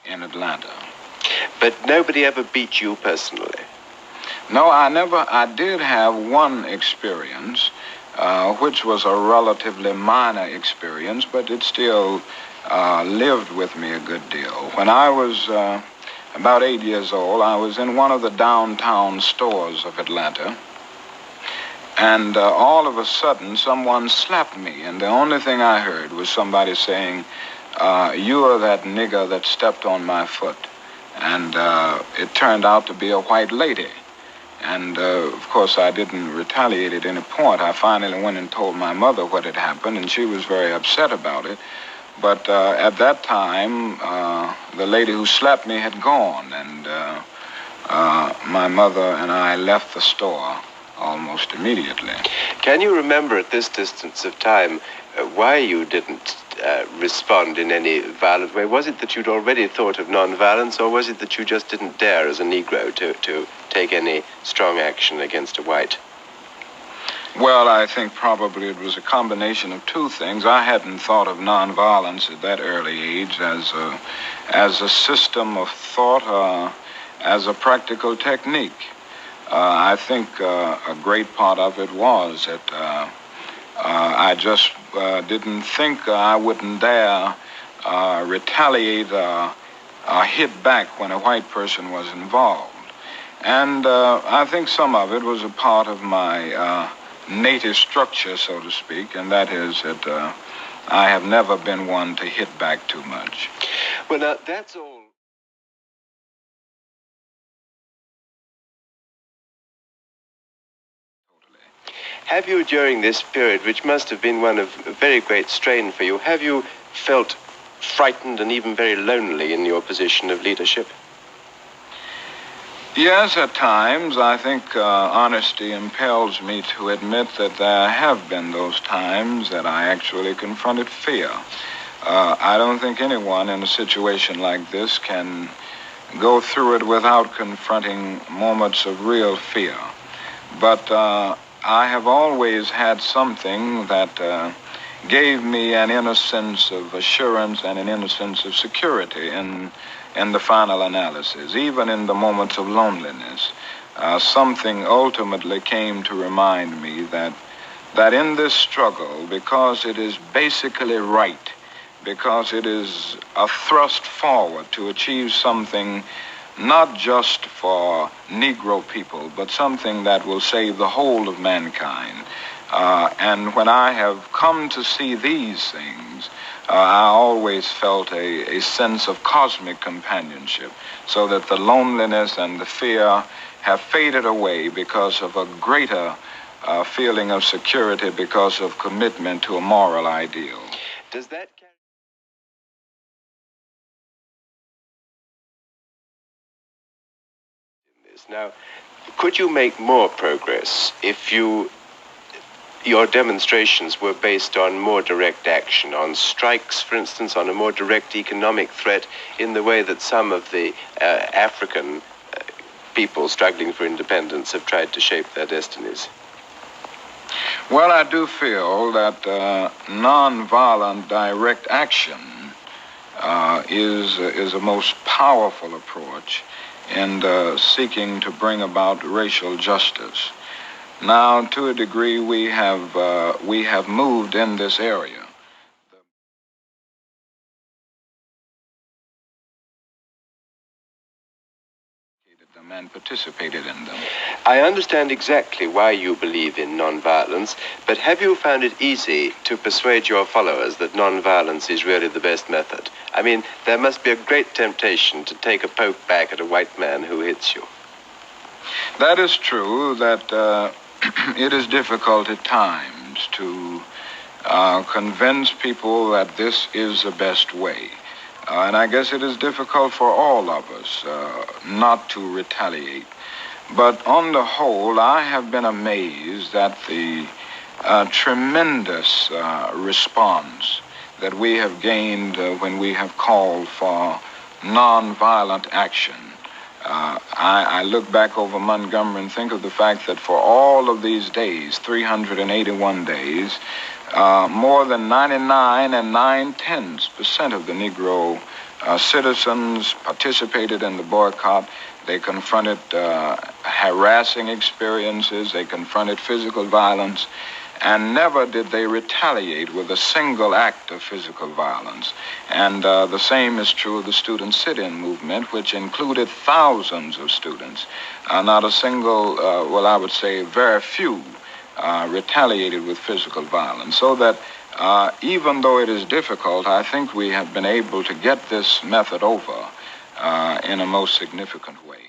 in Atlanta. But nobody ever beat you personally? No, I did have one experience, which was a relatively minor experience, but it still lived with me a good deal. When I was about 8 years old, I was in one of the downtown stores of Atlanta, and all of a sudden someone slapped me, and the only thing I heard was somebody saying, "You are that nigger that stepped on my foot." And it turned out to be a white lady. And, of course, I didn't retaliate at any point. I finally went and told my mother what had happened, and she was very upset about it. But at that time, the lady who slapped me had gone, and my mother and I left the store almost immediately. Can you remember at this distance of time why you didn't respond in any violent way? Was it that you'd already thought of nonviolence, or was it that you just didn't dare as a Negro to take any strong action against a white? Well, I think probably it was a combination of two things. I hadn't thought of nonviolence at that early age as a system of thought, as a practical technique. I think a great part of it was that I just didn't think I wouldn't dare retaliate or hit back when a white person was involved. And I think some of it was a part of my native structure, so to speak, and that is that I have never been one to hit back too much. Well, now, that's all. Have you, during this period, which must have been one of very great strain for you, have you felt frightened and even very lonely in your position of leadership? Yes, at times. I think honesty impels me to admit that there have been those times that I actually confronted fear. I don't think anyone in a situation like this can go through it without confronting moments of real fear. But I have always had something that gave me an inner sense of assurance and an inner sense of security in the final analysis. Even in the moments of loneliness, something ultimately came to remind me that in this struggle, because it is basically right, because it is a thrust forward to achieve something not just for Negro people, but something that will save the whole of mankind. And when I have come to see these things, I always felt a sense of cosmic companionship, so that the loneliness and the fear have faded away because of a greater feeling of security, because of commitment to a moral ideal. Does that Now, could you make more progress if your demonstrations were based on more direct action, on strikes, for instance, on a more direct economic threat, in the way that some of the African people struggling for independence have tried to shape their destinies? Well, I do feel that nonviolent direct action is a most powerful approach in seeking to bring about racial justice. Now, to a degree, we have moved in this area. Them and participated in them. I understand exactly why you believe in nonviolence, but have you found it easy to persuade your followers that nonviolence is really the best method? I mean, there must be a great temptation to take a poke back at a white man who hits you. That is true, that it is difficult at times to convince people that this is the best way. And I guess it is difficult for all of us not to retaliate. But on the whole, I have been amazed at the tremendous response that we have gained when we have called for nonviolent action. I look back over Montgomery and think of the fact that for all of these days, 381 days, more than 99 9/10% of the Negro citizens participated in the boycott. They confronted harassing experiences. They confronted physical violence. And never did they retaliate with a single act of physical violence. And the same is true of the student sit-in movement, which included thousands of students. Not a single, I would say very few, retaliated with physical violence. So that even though it is difficult, I think we have been able to get this method over in a most significant way.